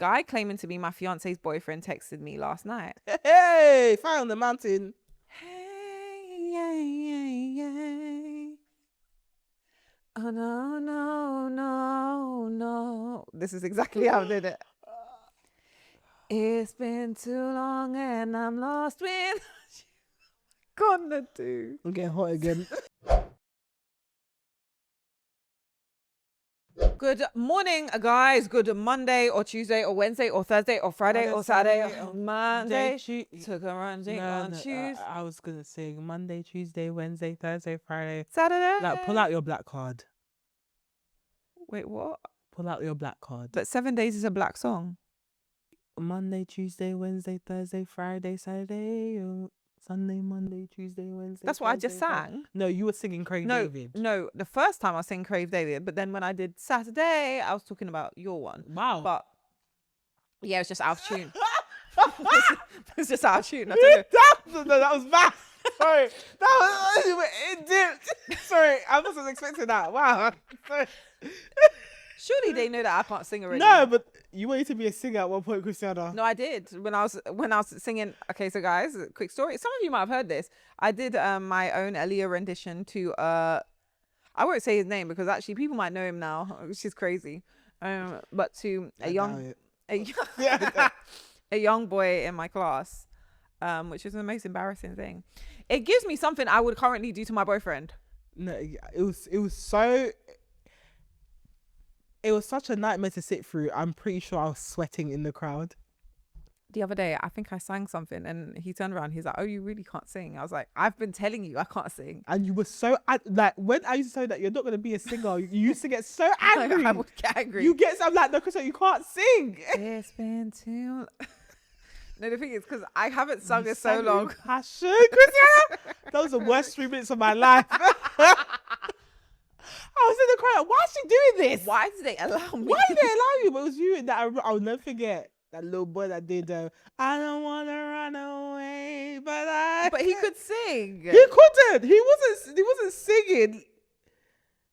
Guy claiming to be my fiance's boyfriend texted me last night. Hey, fire on the mountain. Hey, oh no, no, no, no. This is exactly how I did it. It's been too long and I'm lost with gonna do. I'm getting hot again. Good morning, guys. Good Monday or Tuesday or Wednesday or Thursday or Friday or Saturday or Monday. Took a run on Tuesday. I was gonna say Monday, Tuesday, Wednesday, Thursday, Friday, Saturday. Like, pull out your black card. Wait, what? Pull out your black card. But 7 days is a black song. Monday, Tuesday, Wednesday, Thursday, Friday, Saturday, Sunday, Monday, Tuesday, Wednesday. That's what I just sang. No, you were singing Craig David. No, the first time I sang Crave David, but then when I did Saturday, I was talking about your one. Wow. But yeah, it's just out of tune. It's just out of tune. I don't know. No, that was bad. Sorry. That was it dipped. Sorry, I wasn't expecting that. Wow. Sorry. Surely they know that I can't sing already. No, but you wanted to be a singer at one point, Christiana. No, I did when I was singing. Okay, so guys, quick story. Some of you might have heard this. I did my own Aaliyah rendition to I won't say his name because actually people might know him now, which is crazy. But to a young boy in my class, which is the most embarrassing thing. It gives me something I would currently do to my boyfriend. No, it was such a nightmare to sit through. I'm pretty sure I was sweating in the crowd. The other day, I think I sang something and he turned around. He's like, "Oh, you really can't sing." I was like, "I've been telling you I can't sing." And you were so, like, when I used to say that you're not going to be a singer, you used to get so angry. I would get angry. You get some like, no, Christiana, you can't sing. It's been too... No, the thing is, because I haven't sung it so long. Passion, Christiana. That was the worst 3 minutes of my life. I was in the crowd. Why is she doing this? Why did they allow me? Why did they allow you? But it was you that I'll never forget. That little boy that did, I don't want to run away, but he could sing. He couldn't. He wasn't singing.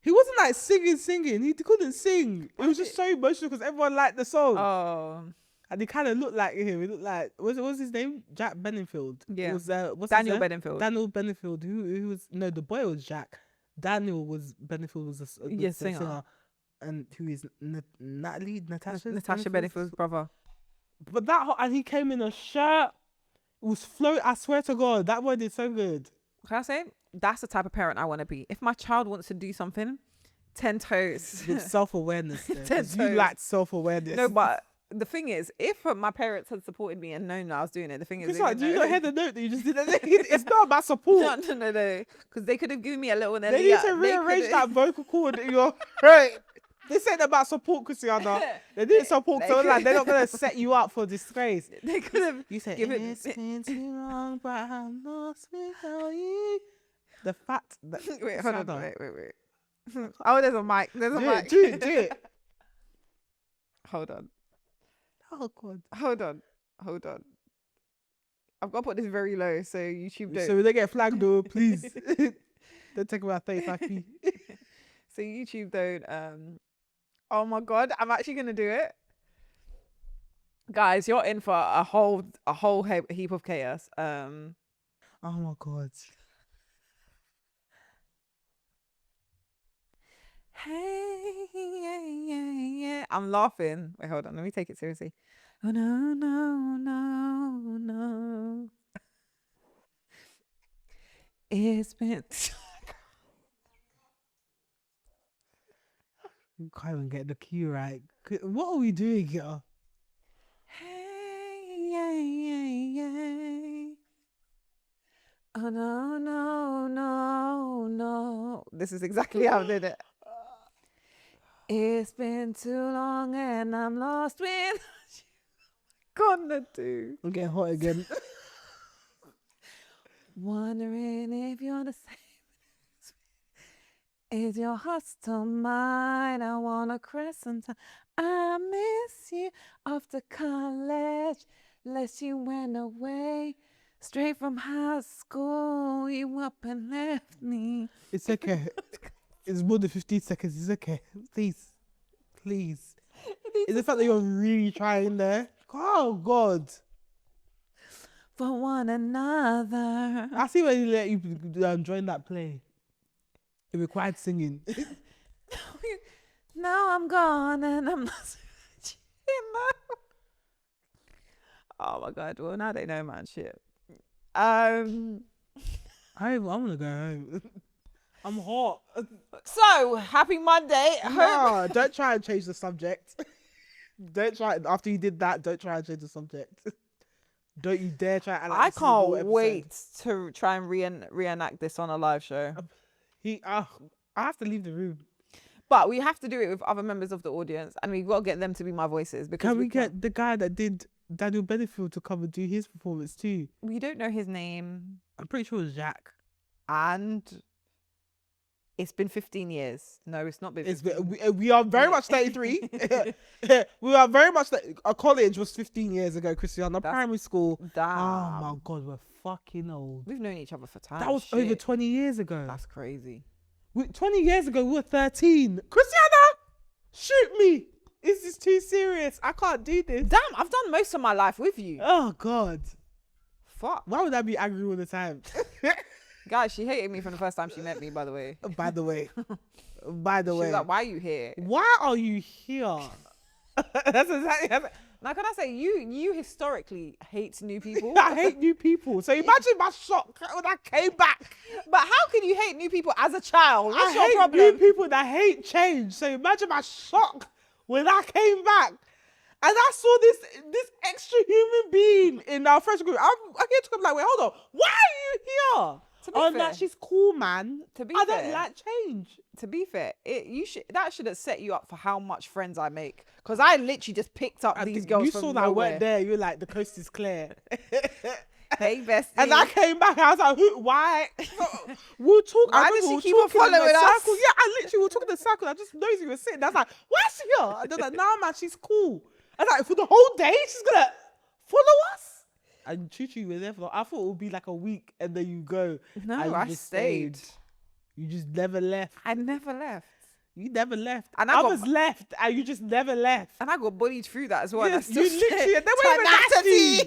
He wasn't like singing. He couldn't sing. It was just so emotional because everyone liked the song. Oh. And he kind of looked like him. He looked like, what was his name? Jack Bedingfield. Yeah. It was, what's Daniel his name? Bedingfield. Daniel Bedingfield. Who was, no, the boy was Jack. Bedingfield was a singer. And who is Natasha Bedingfield's brother. But and he came in a shirt. It was float. I swear to God, that boy did so good. Can I say, that's the type of parent I want to be. If my child wants to do something, 10 toes. With self-awareness. 10 toes. You lacked self-awareness. No, but the thing is, if my parents had supported me and known that I was doing it, the thing is, do you not hear the note that you just did? It's not about support. No. Because they could have given me a little. They need to rearrange that vocal cord. You're right. This ain't about support, Christiana. They didn't support, so like they're not gonna set you up for disgrace. They could have. You said it's been too long, but I'm lost without you. The fact that wait, hold on, wait. Oh, there's a mic. There's a mic. Do it. Hold on. Oh God. Hold on. I've got to put this very low so YouTube don't. So when they get flagged though, please. Don't take about 35p. So YouTube don't. Oh my God, I'm actually gonna do it. Guys, you're in for a whole heap of chaos. Oh my God. Hey, yeah. I'm laughing. Wait, hold on. Let me take it seriously. Oh no. It's been. You can't even get the cue right. What are we doing here? Hey, yeah. Oh no. This is exactly how I did it. It's been too long and I'm lost with gonna do. I'm getting hot again. Wondering if you're the same. Is your heart still mine? I wanna cry sometime. I miss you after college. Lest you went away. Straight from high school, you up and left me. It's okay. It's more than 15 seconds. It's okay. Please. This Is the fact that you're really trying there? Oh God. For one another. I see when you let you join that play. It required singing. Now I'm gone and I'm not. Oh my God. Well, now they know, man. Shit. I want to go home. I'm hot. So happy Monday. No, don't try and change the subject. Don't try. After you did that, don't try and change the subject. Don't you dare try. And I can't wait to try and reenact this on a live show. I have to leave the room. But we have to do it with other members of the audience, and we've got to get them to be my voices. Because Can we get the guy that did Daniel Benefield to come and do his performance too? We don't know his name. I'm pretty sure it was Jacques. And it's been 15 years. No, it's not been 15. We are very much 33. We are very much... Our college was 15 years ago, Christiana. Primary school. Damn. Oh my God, we're fucking old. We've known each other for time. That was over 20 years ago. That's crazy. 20 years ago, we were 13. Christiana, shoot me. This is too serious. I can't do this. Damn, I've done most of my life with you. Oh, God. Fuck. Why would I be angry all the time? Guys, she hated me from the first time she met me, by the way. By the way. She was like, why are you here? Why are you here? That's exactly... Now, can I say, you historically hate new people? I hate new people. So imagine my shock when I came back. But how can you hate new people as a child? What's your hate problem? new people that hate change. So imagine my shock when I came back. And I saw this extra human being in our first group. I'm here to come like, wait, hold on. Why are you here? Fair. She's cool, man. I don't like change. To be fair, that should have set you up for how much friends I make. Because I literally just picked up these girls You from saw that I weren't there. You were like, the coast is clear. Hey, bestie. And I came back and I was like, why? We'll talk. Why did she keep on following us? Yeah, I literally will talk in the circle. I just noticed you were sitting. I was like, why's she here? And they're like, nah, man, she's cool. I was like, for the whole day, she's going to follow us? And Chuchu, you were there for... I thought it would be like a week and then you go. No, I stayed. You just never left. I never left. You never left. And I was left and you just never left. And I got bullied through that as well. Yes, you literally... They weren't even nice to you.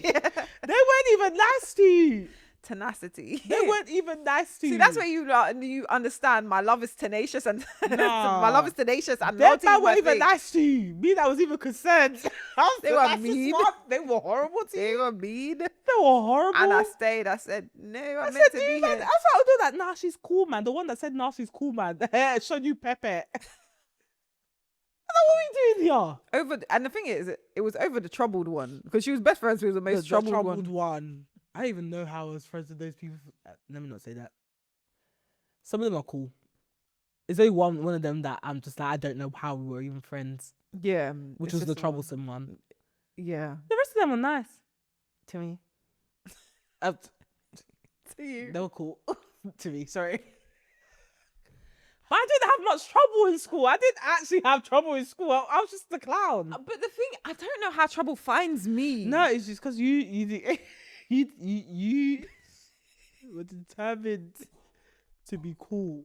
They weren't even nice to you. Tenacity. They weren't even nice to you. See, that's where you understand my love is tenacious and my love is tenacious and they weren't even nice to you. Me, that was even concerned. They were mean. They were horrible to you. They were mean. They were horrible. And I stayed. I said, no, I'm meant to be here. That's how I do that. Nah, she's cool, man. The one that said, nah, she's cool, man. Showed you Pepe. What are we doing here? And the thing is, it was over the troubled one because she was best friends with the most troubled one. I don't even know how I was friends with those people. Let me not say that. Some of them are cool. There's only one of them that I'm just like, I don't know how we were even friends. Yeah. Which was the troublesome one. Yeah. The rest of them were nice. To me. To you. They were cool. To me, sorry. But I didn't have much trouble in school. I didn't actually have trouble in school. I was just the clown. But the thing, I don't know how trouble finds me. No, it's just because you were determined to be cool,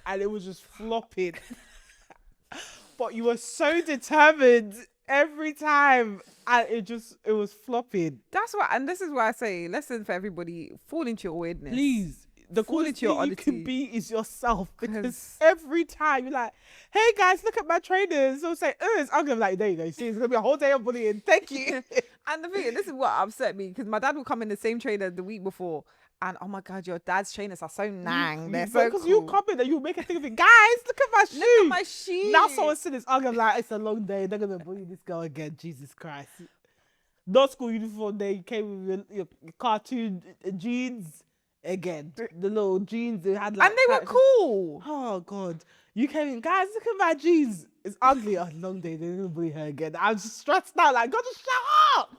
and it was just flopping. But you were so determined every time, and it was flopping. That's why, and this is why I say, lesson for everybody: fall into your weirdness. Please. The coolest thing you can be is yourself, because every time you're like, hey guys, look at my trainers. They'll say, oh, it's ugly. I'm like, there you go. You see, it's going to be a whole day of bullying. Thank you. And the thing is, this is what upset me, because my dad will come in the same trainer the week before. And oh my God, your dad's trainers are so nang. They're so cool. Because you come in and you make a thing of it. Guys, look at my shoes. Look at my shoes. Now someone said it's ugly. I'm like, it's a long day. They're going to bully this girl again. Jesus Christ. Not school uniform day. You came with your cartoon jeans. Again, the little jeans they had, like, and they were cool. Oh God, you came in, guys. Look at my jeans. It's ugly. Oh, long day. They didn't bully her again. I'm just stressed out. Like, God, just shut up.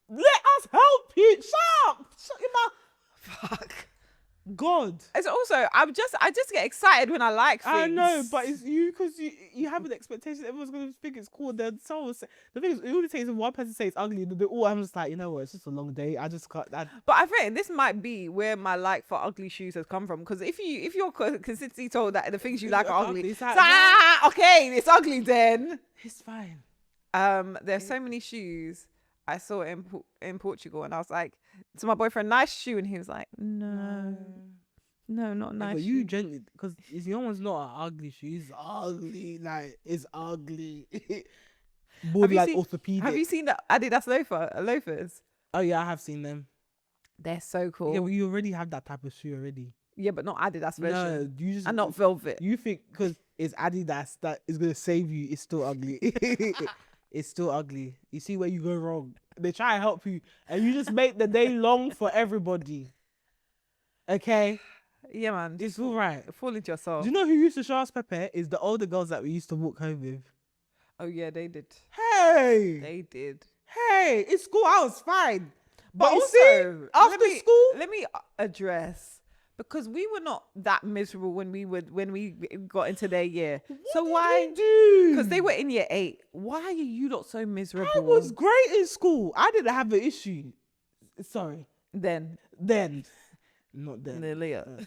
Let us help you. Shut up. Shut your mouth. Fuck. God. It's also I just get excited when I like things. I know, but it's you because you have an expectation everyone's gonna think it's cool. Then someone will say, the thing is, it only takes one person to say it's ugly, and I'm just like, you know what, it's just a long day. I just can't. But I think this might be where my like for ugly shoes has come from, because if you're consistently told that the things you like are ugly, it's like, okay, it's ugly then. It's fine. There's so many shoes I saw in Portugal, and I was like to my boyfriend, nice shoe, and he was like, no, not Yeah, nice but shoe. you gently, because it's the one's not an ugly shoe. It's ugly, like it's ugly. More like orthopedic. Have you seen the Adidas loafers? Oh yeah, I have seen them. They're so cool. Yeah, but you already have that type of shoe already. Yeah, but not Adidas version. No, you just And not velvet. You think because it's Adidas that is gonna save you? It's still ugly. It's still ugly. You see where you go wrong. They try to help you, and you just make the day long for everybody. Okay, Yeah, man. it's all right. Fall into yourself. Do you know who used to show us Pepe? Is the older girls that we used to walk home with. Oh yeah, they did. Hey, They did. hey, in school I was fine, But you also, see, after school, let me address, because we were not that miserable when we got into their year. So why? do? Because they were in year 8. Why are you not so miserable? I was great in school. I didn't have an issue. Sorry. then. Not then. Later.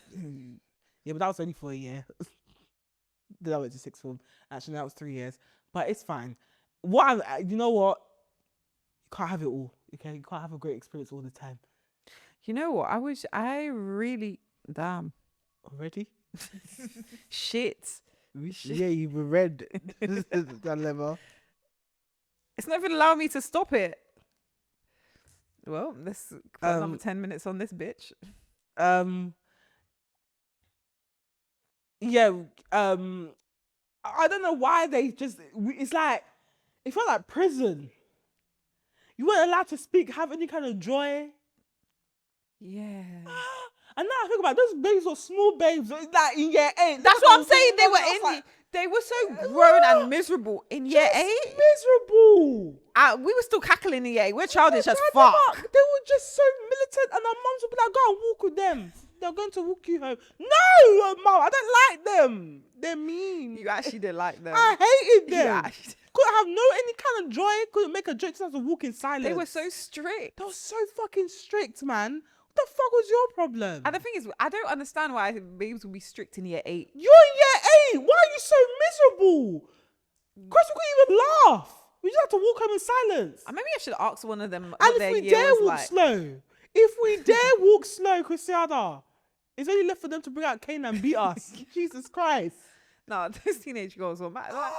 Yeah, but that was only for a year. Then I went to sixth form. Actually, that was 3 years. But it's fine. You know what? You can't have it all. Okay, you can't have a great experience all the time. You know what? I really damn Already? shit. Yeah, you were red. That level. It's not even allowing me to stop it. Well, let's put another 10 minutes on this bitch. Yeah. I don't know why they just. It's like it felt like prison. You weren't allowed to speak, have any kind of joy. Yeah. And now I think about it, those babes were small babes. Like in year 8. That's what I'm saying. They were so grown and miserable in year 8. Miserable. We were still cackling in year 8. We're childish as They fuck. were just so militant, and our mums would be like, "Go and walk with them. They're going to walk you home." No, mum, I don't like them. They're mean. You actually didn't like them. I hated them. You actually- Couldn't have any kind of joy. Couldn't make a joke. Just have to walk in silence. They were so strict. They were so fucking strict, man. What the fuck was your problem? And the thing is, I don't understand why babes would be strict in year 8. You're in year 8. Why are you so miserable? Chris, we couldn't even laugh. We just had to walk home in silence. Maybe I should ask one of them And what if their we year dare was walk like. slow, Christiana, it's only left for them to bring out Kane and beat us. Jesus Christ. No, those teenage girls were mad. Like,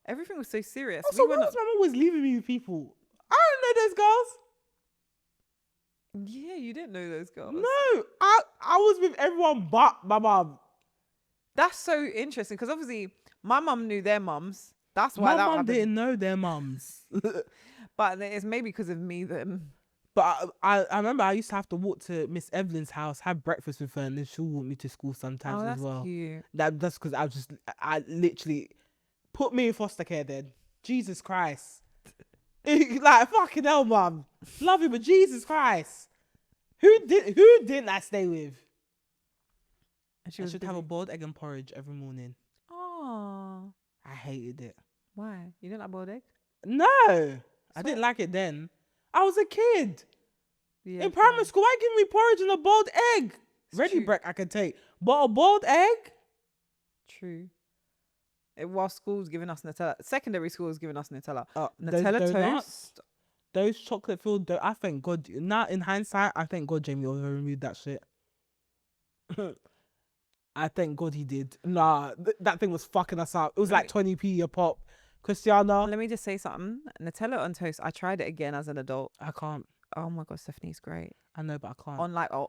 everything was so serious. Also, why was my mum always leaving me with people? I don't know those girls. Yeah, you didn't know those girls. No, I was with everyone but my mum. That's so interesting, because obviously my mum knew their mums. That's why My that mum happened. didn't know their mums. But it's maybe because of me then. But I remember I used to have to walk to Miss Evelyn's house, have breakfast with her, and then she'll walk me to school sometimes Oh, as that's well. cute. That's because I literally put me in foster care then. Jesus Christ. Like, fucking hell, mum. Love you, but Jesus Christ. Who didn't I stay with? And she I was should have a boiled egg and porridge every morning. Oh, I hated it. why? You didn't like boiled egg? No, I didn't like it then. I was a kid. Yeah. In primary school, why give me porridge and a boiled egg? Ready true. break I can take. But a boiled egg? True. While school's giving us Nutella, secondary school is giving us Nutella. Those Nutella donuts, toast. those chocolate filled I thank God. Now in hindsight, I thank God Jamie over removed that shit. I thank God he did. Nah, that thing was fucking us up. It was like 20p a pop. Christiana, Let me just say something. Nutella on toast. I tried it again as an adult. I can't. Oh my god, Stephanie's great. I know, but I can't.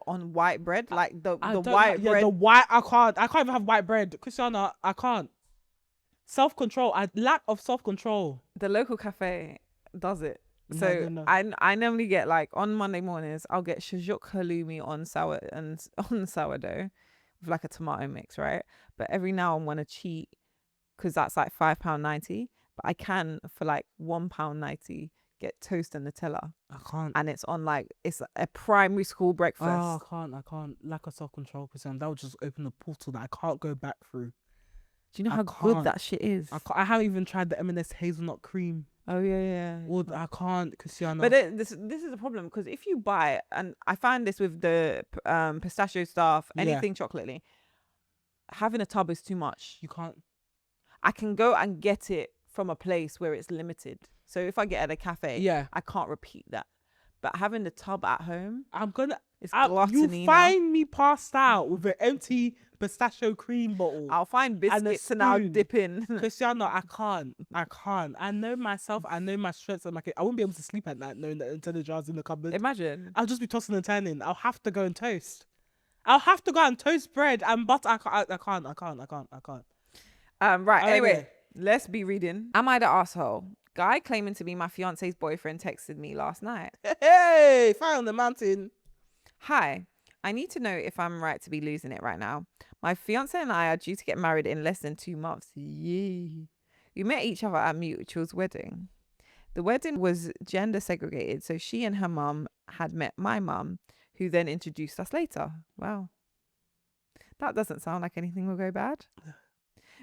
On white bread, like the I don't white bread. the white. I can't even have white bread. Christiana, I can't. Self-control. Lack of self-control. The local cafe does it. No, So no. I normally get, like, on Monday mornings, I'll get shajuk halloumi on sourdough with like a tomato mix, right? But every now and when I cheat, because that's like £5.90, but I can for like £1.90 get toast and Nutella, I can't. and it's on like it's a primary school breakfast. Oh, I can't. Lack of self-control, Christiana. That would just open a portal that I can't go back through. Do you know I how can't. good that shit is? I haven't even tried the M&S hazelnut cream. Oh yeah. I can't, Christiana. But this is the problem, because if you buy, and I find this with the pistachio stuff, anything chocolatey, having a tub is too much. You can't. I can go and get it from a place where it's limited. So if I get at a cafe, Yeah. I can't repeat that. But having the tub at home, I'm gonna. it's You gluttony now. find me passed out with an empty pistachio cream bottle. I'll find biscuits and I'll spoon. dip in. Cristiano, I can't. I know myself. I know my strengths. I won't be able to sleep at night knowing that Nintendo jar's in the cupboard. Imagine. I'll just be tossing and turning. I'll have to go and toast. I'll have to go and toast bread and butter. I can't. Right. Anyway, Okay. let's be reading. Am I the asshole? Guy claiming to be my fiance's boyfriend texted me last night. Hey, fire on the mountain. Hi, I need to know if I'm right to be losing it right now. My fiance and I are due to get married in less than 2 months. Yee. We met each other at mutual's wedding. The wedding was gender segregated, so she and her mum had met my mum, who then introduced us later. Wow. That doesn't sound like anything will go bad.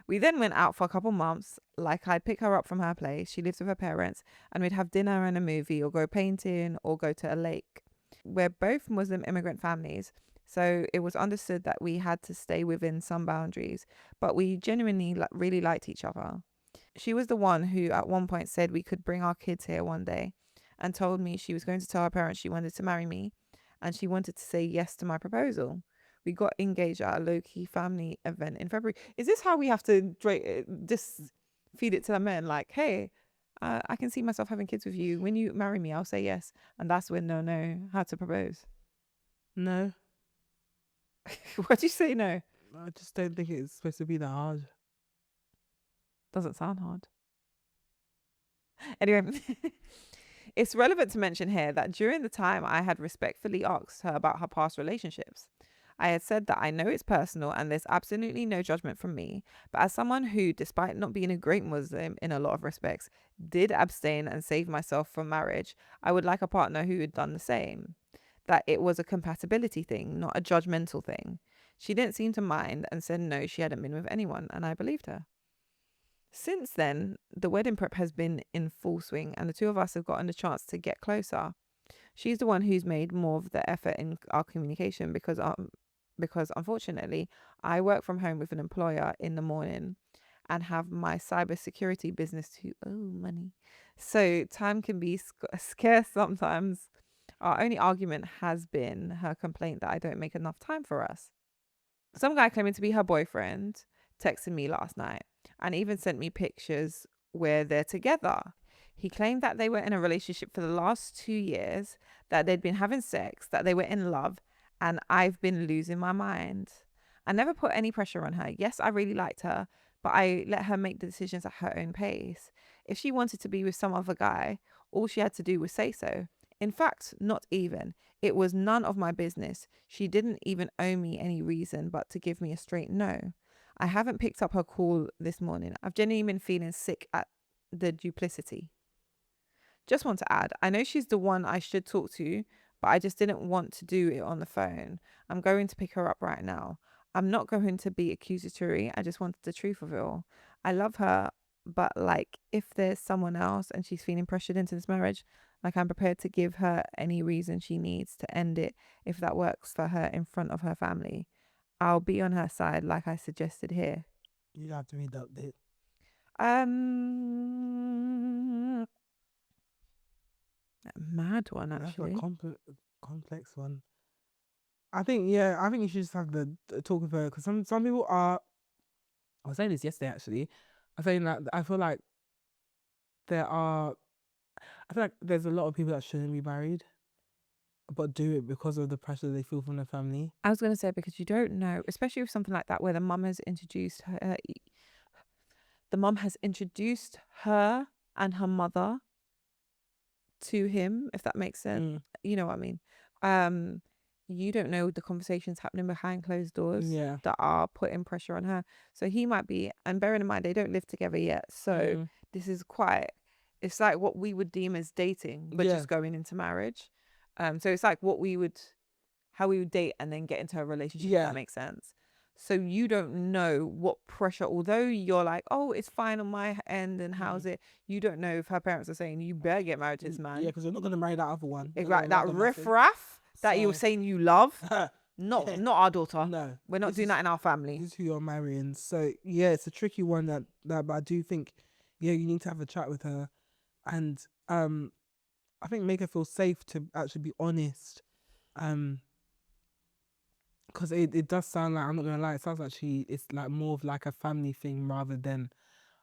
We then went out for a couple months. Like, I'd pick her up from her place. She lives with her parents, and we'd have dinner and a movie, or go painting, or go to a lake. We're both Muslim immigrant families, so it was understood that we had to stay within some boundaries, but we genuinely really liked each other. She was the one who at one point said we could bring our kids here one day, and told me she was going to tell her parents she wanted to marry me, and she wanted to say yes to my proposal. We got engaged at a low-key family event in February. Is this how we have to just feed it to the men? Like, hey, I can see myself having kids with you. When you marry me, I'll say yes. And that's when they'll know how to propose. No. Why'd you say no? I just don't think it's supposed to be that hard. Doesn't sound hard. Anyway, it's relevant to mention here that during the time I had respectfully asked her about her past relationships. I had said that I know it's personal and there's absolutely no judgment from me, but as someone who, despite not being a great Muslim in a lot of respects, did abstain and save myself from marriage, I would like a partner who had done the same. That it was a compatibility thing, not a judgmental thing. She didn't seem to mind and said no, she hadn't been with anyone, and I believed her. Since then, the wedding prep has been in full swing and the two of us have gotten the chance to get closer. She's the one who's made more of the effort in our communication because unfortunately, I work from home with an employer in the morning and have my cybersecurity business too. Oh, money. So time can be scarce sometimes. Our only argument has been her complaint that I don't make enough time for us. Some guy claiming to be her boyfriend texted me last night and even sent me pictures where they're together. He claimed that they were in a relationship for the last 2 years, that they'd been having sex, that they were in love, and I've been losing my mind. I never put any pressure on her. Yes, I really liked her, but I let her make the decisions at her own pace. If she wanted to be with some other guy, all she had to do was say so. In fact, not even. It was none of my business. She didn't even owe me any reason but to give me a straight no. I haven't picked up her call this morning. I've genuinely been feeling sick at the duplicity. Just want to add, I know she's the one I should talk to, but I just didn't want to do it on the phone. I'm going to pick her up right now. I'm not going to be accusatory. I just wanted the truth of it all. I love her, but like, if there's someone else and she's feeling pressured into this marriage, like, I'm prepared to give her any reason she needs to end it if that works for her in front of her family. I'll be on her side like I suggested here. You have to read that bit. Mad one, actually. That's a complex one. I think you should just have the talk with her, because some people are. I was saying this yesterday actually. I was saying that I feel like there's a lot of people that shouldn't be married, but do it because of the pressure they feel from their family. I was going to say, because you don't know, especially with something like that where the mum has introduced her, her and her mother to him, if that makes sense. You know what I mean? You don't know the conversations happening behind closed doors that are putting pressure on her. So he might be, and bearing in mind they don't live together yet, so this is it's like what we would deem as dating, but just going into marriage. So it's like how we would date and then get into a relationship, if that makes sense. So you don't know what pressure, although you're like, oh, it's fine on my end and how's it, you don't know if her parents are saying you better get married to this man. Yeah, because they're not going to marry that other one. Exactly, that riff-raff that you're saying you love. Not our daughter. No. We're not doing that in our family. This is who you're marrying. So yeah, it's a tricky one that but I do think, you need to have a chat with her and I think make her feel safe to actually be honest. Because it does sound like, I'm not gonna lie, it sounds like it's like more of like a family thing rather than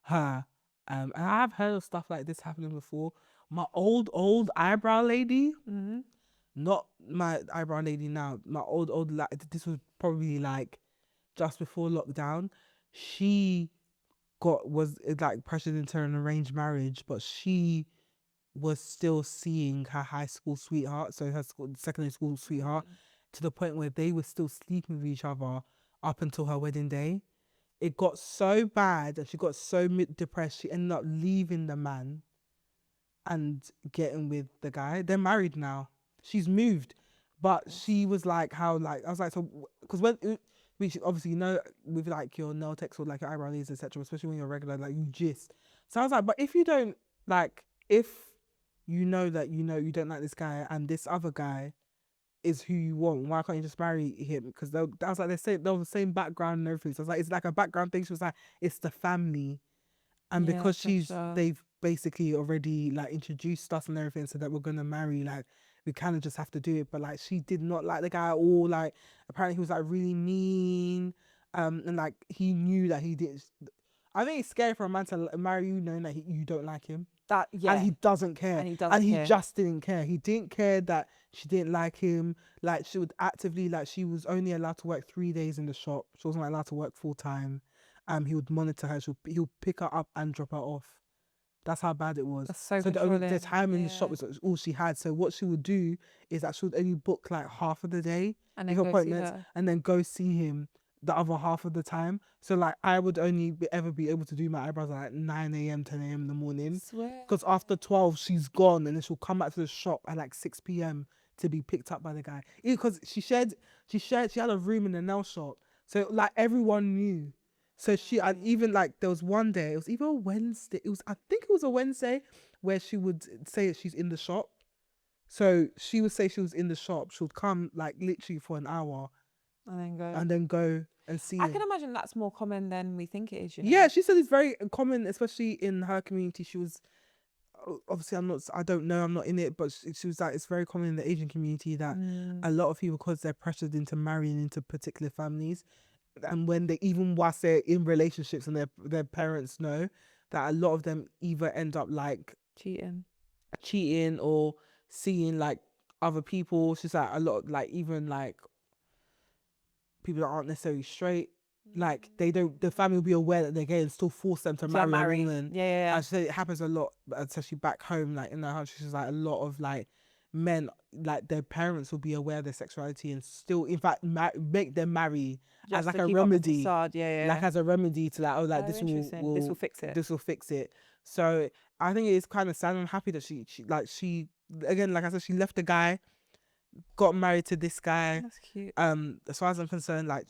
her. And I have heard of stuff like this happening before. My old eyebrow lady, Mm-hmm. not my eyebrow lady now, my old like, this was probably like just before lockdown. She was like pressured into an arranged marriage, but she was still seeing her high school sweetheart, so her secondary school sweetheart, to the point where they were still sleeping with each other up until her wedding day. It got so bad and she got so depressed, she ended up leaving the man and getting with the guy. They're married now. She's moved. But she was like, how, like, I was like, so, because which obviously, you know, with like your nail techs or like your eyebrow lasers, etc., especially when you're regular, like you gist. So I was like, but if you don't, like, if you know that you don't like this guy and this other guy is who you want, why can't you just marry him? Because I was like, they're the same background and everything. So I was like, it's like a background thing. She was like, it's the family. And Yeah, because for sure. they've basically already like introduced us and everything, so that we're gonna marry, like we kind of just have to do it. But like she did not like the guy at all. Like apparently he was like really mean, and like he knew that he did. I think it's scary for a man to marry you knowing that you don't like him. That, yeah. And he doesn't care. And he doesn't And he care. just didn't care. He didn't care that she didn't like him. Like she would actively, like she was only allowed to work 3 days in the shop. She wasn't allowed to work full time. He would monitor her. He would pick her up and drop her off. That's how bad it was. That's so the controlling. time in the shop was all she had. So what she would do is that she would only book like half of the day, And make then go see appointments, her. and then go see him the other half of the time. So like I would only ever be able to do my eyebrows at like 9 a.m., 10 a.m. in the morning. Swear. Because after 12, she's gone, and then she'll come back to the shop at like 6 p.m. to be picked up by the guy. Because she had a room in the nail shop. So like everyone knew. So and even like there was one day, it was either a Wednesday, I think it was a Wednesday, where she would say that she's in the shop. So she would say she was in the shop. She would come like literally for an hour And then go and see I him. can imagine that's more common than we think it is, you know? Yeah, she said it's very common, especially in her community. She was obviously I don't know, I'm not in it, but she was like, it's very common in the Asian community that a lot of people, because they're pressured into marrying into particular families, and when they, even whilst they're in relationships and their parents know, that a lot of them either end up like cheating or seeing like other people. She's like, a lot, like even like people that aren't necessarily straight, like the family will be aware that they're gay and still force them to marry a woman. Yeah. And so it happens a lot, especially back home, like in the country. She's like, a lot of like men, like their parents will be aware of their sexuality and still, in fact, make them marry Just as like to a keep up the remedy. facade, yeah. Like as a remedy to like, oh, like this will fix it. This will fix it. So I think it is kind of sad. I'm happy that she again, like I said, she left the guy, got married to this guy. That's cute. As far as I'm concerned, like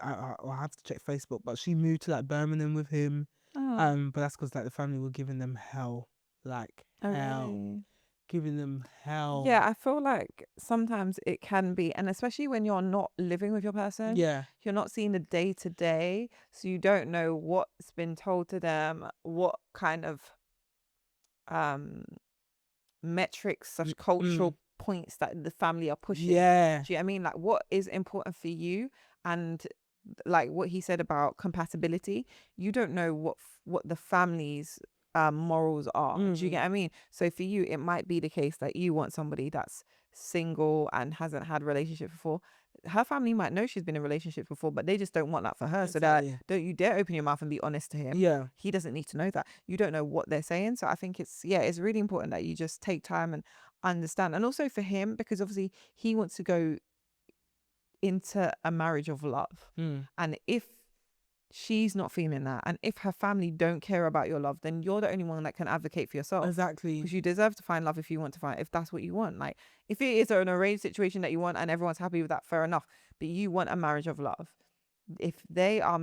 I'll have to check Facebook, but she moved to like Birmingham with him. But that's because like the family were giving them hell, like hell. Really? Giving them hell. Yeah, I feel like sometimes it can be, and especially when you're not living with your person, Yeah. you're not seeing the day to day, so you don't know what's been told to them, what kind of metrics, such cultural points that the family are pushing. Yeah. Do you know what I mean? Like what is important for you, and like what he said about compatibility, you don't know what the family's morals are. Do you get what I mean? So for you, it might be the case that you want somebody that's single and hasn't had a relationship before. Her family might know she's been in relationships before, but they just don't want that for her. Exactly. So they're like, don't you dare open your mouth and be honest to him. Yeah. He doesn't need to know that. You don't know what they're saying. So I think it's really important that you just take time and understand. And also for him, because obviously he wants to go into a marriage of love. And if she's not feeling that, and if her family don't care about your love, then you're the only one that can advocate for yourself. Exactly. Because you deserve to find love if you want to find, if that's what you want. Like if it is an arranged situation that you want and everyone's happy with that, fair enough. But you want a marriage of love. If they are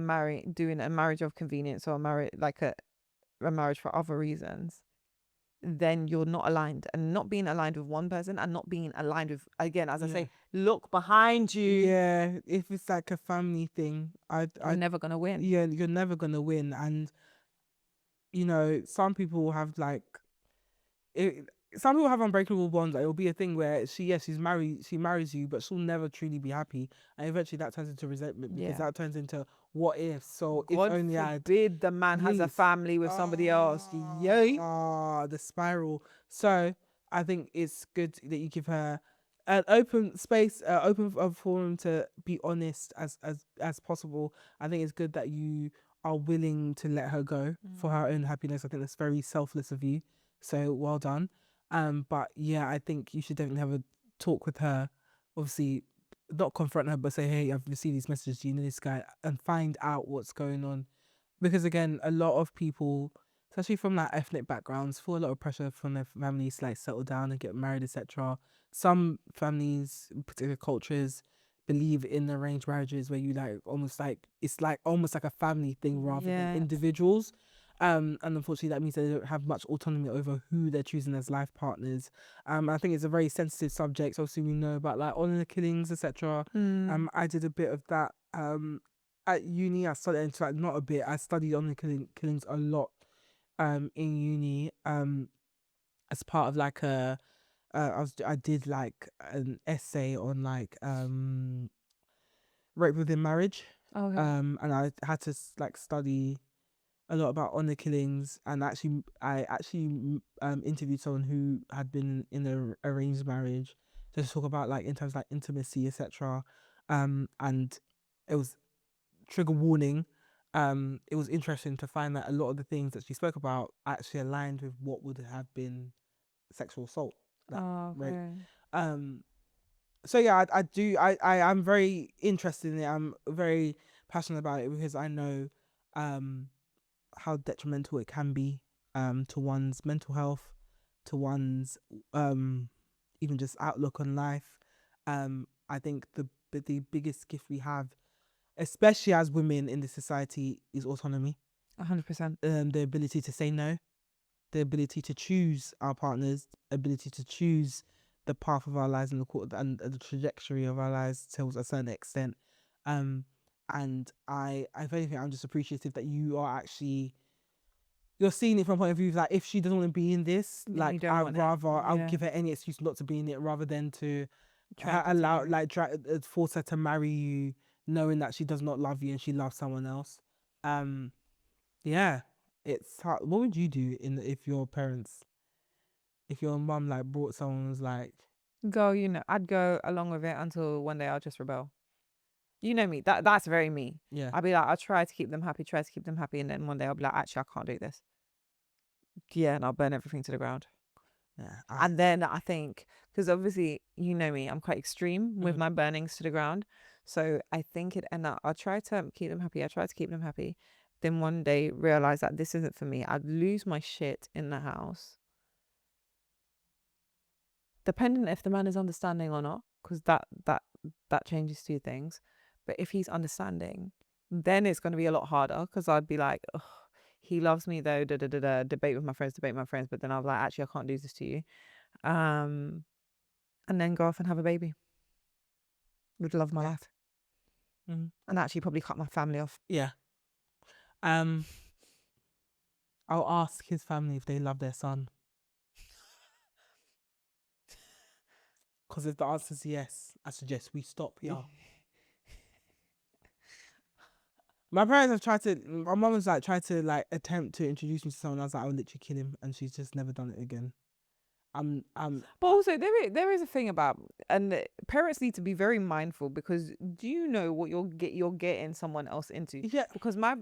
doing a marriage of convenience, or a marriage for other reasons, then you're not aligned. And not being aligned with one person and not being aligned with, again, as I say, look behind you. Yeah, if it's like a family thing, you're never gonna win. Yeah, you're never gonna win. And you know, some people have like some people have unbreakable bonds. Like, it'll be a thing where she marries you, but she'll never truly be happy, and eventually that turns into resentment because Yeah. that turns into what if. So if God only I forbid the man has a please. family with somebody else. Yay. The spiral. So I think it's good that you give her an open space, open forum to be honest as possible. I think it's good that you are willing to let her go for her own happiness. I think that's very selfless of you. So well done. But yeah, I think you should definitely have a talk with her. Obviously, not confront her, but say, hey, I've received these messages. Do you know this guy? And find out what's going on. Because again, a lot of people, especially from like ethnic backgrounds, feel a lot of pressure from their families to like settle down and get married, etc. Some families, particular cultures, believe in arranged marriages where you like almost like it's like almost like a family thing rather than Yeah. individuals. And unfortunately that means they don't have much autonomy over who they're choosing as life partners. I think it's a very sensitive subject. Obviously we know about like honor killings, etc. I did a bit of that at uni. I studied, in fact, not a bit, I studied honor killings a lot in uni as part of like I did like an essay on like rape within marriage. Okay. And I had to like study a lot about honor killings, and I actually interviewed someone who had been in an arranged marriage just to talk about like in terms of like intimacy, etc. And it was trigger warning. It was interesting to find that a lot of the things that she spoke about actually aligned with what would have been sexual assault. That rape. Okay. So yeah, I am very interested in it. I'm very passionate about it because I know how detrimental it can be to one's mental health, to one's even just outlook on life. I think the biggest gift we have, especially as women in this society, is autonomy. 100%. The ability to say no, the ability to choose our partners, ability to choose the path of our lives and the trajectory of our lives to a certain extent. And if anything, I'm just appreciative that you're seeing it from a point of view like if she doesn't want to be in this, Then like you don't want it. I'll Yeah. give her any excuse not to be in it rather than to Try and allow continue. like force her to marry you knowing that she does not love you and she loves someone else. Yeah, it's hard. What would you do if your mum like brought someone who's like, Go, I'd go along with it until one day I'll just rebel. You know me. That's very me. yeah, I'll be like, I'll try to keep them happy, and then one day I'll be like, actually, I can't do this. Yeah, and I'll burn everything to the ground. yeah, And then I think, because obviously, you know me, I'm quite extreme with my burnings to the ground. So I think I'll try to keep them happy. I try to keep them happy. Then one day realize that this isn't for me. I'd lose my shit in the house. Depending if the man is understanding or not, because that changes two things. But if he's understanding, then it's going to be a lot harder because I'd be like, ugh, he loves me though, debate with my friends. But then I'll be like, actually, I can't do this to you. And then go off and have a baby. Would love my life. And actually probably cut my family off. yeah. I'll ask his family if they love their son. Because if the answer is yes, I suggest we stop here. My parents have my mum has like tried to like attempt to introduce me to someone. I was like, I would literally kill him, and she's just never done it again. But also there is a thing about, and parents need to be very mindful because do you know what you're getting someone else into? Yeah. Because my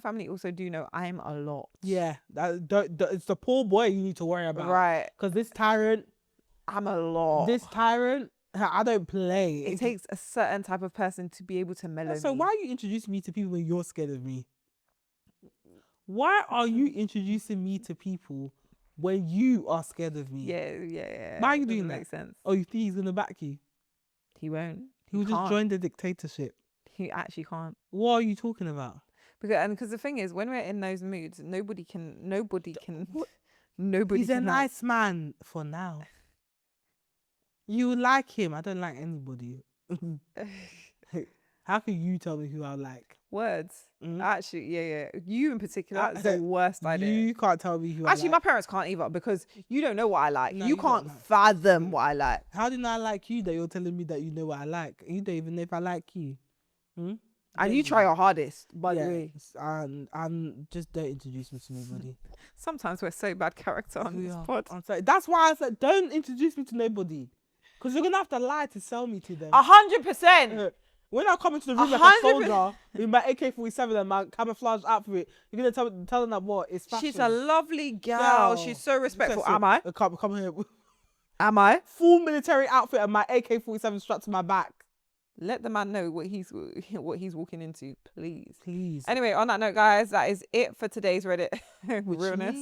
family also do know I'm a lot. Yeah, it's the poor boy you need to worry about. Right. Because this tyrant, I'm a lot. I don't play. It takes a certain type of person to be able to mellow So me. why are you introducing me to people when you're scared of me? Why are you introducing me to people when you are scared of me? Yeah. Why are you doing that? Makes sense. Oh, you think he's gonna back you? He won't. He will just join the dictatorship. He actually can't. What are you talking about? Because the thing is, when we're in those moods, nobody can. He's a nice man for now. You like him. I don't like anybody. How can you tell me who I like? Words. Mhm. Actually, yeah. You in particular, that's the worst idea. You can't tell me who Actually, I my like. parents can't either because you don't know what I like. No, you you don't can't know. fathom what I like. How did I like you that you're telling me that you know what I like? You don't even know if I like you. Hmm? And Don't you try know. your hardest, by the way. Yes, and just don't introduce me to nobody. Sometimes we're so bad character on We this are. pod. I'm sorry. That's why I said don't introduce me to nobody, because you're gonna have to lie to sell me to them. 100%. When I come into the room like a 100%. soldier with my AK-47 and my camouflage outfit, you're gonna tell them that what it's fashion. She's a lovely girl. Girl. She's so respectful. So, Am I? Come here. Am I? Full military outfit and my AK-47 strapped to my back. Let the man know what he's walking into, please. Please. Anyway, on that note, guys, that is it for today's Reddit realness.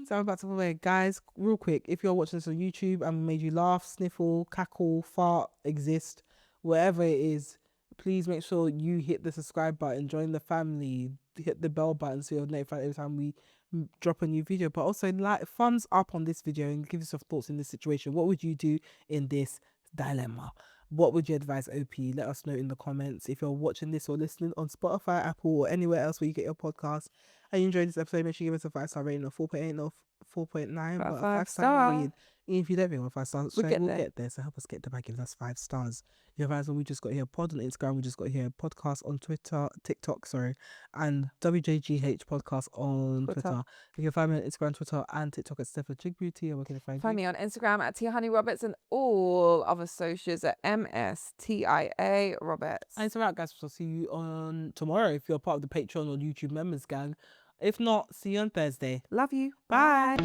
So I'm about to away, guys. Real quick, if you're watching this on YouTube and made you laugh, sniffle, cackle, fart, exist, whatever it is, please make sure you hit the subscribe button, join the family, hit the bell button so you're notified every time we drop a new video. But also, like, thumbs up on this video and give us your thoughts in this situation. What would you do in this dilemma? What would you advise OP? Let us know in the comments. If you're watching this or listening on Spotify, Apple, or anywhere else where you get your podcast, and you enjoyed this episode, make sure you give us a 5-star rating of 4.8 or 4.9, but a 5-star rating. Even if you don't think we're 5 stars, we'll get there. So help us get the bag, give us 5 stars. You guys, when we just got here pod on Instagram, we just got here podcast on TikTok, and WJGH podcast on Twitter. You can find me on Instagram, Twitter, and TikTok at Steph Beauty. And where can I find me on Instagram at TiaHoneyRoberts and all other socials at MSTIA Roberts. And it's alright, guys. I'll see you on tomorrow if you're part of the Patreon or YouTube members gang. If not, see you on Thursday. Love you. Bye.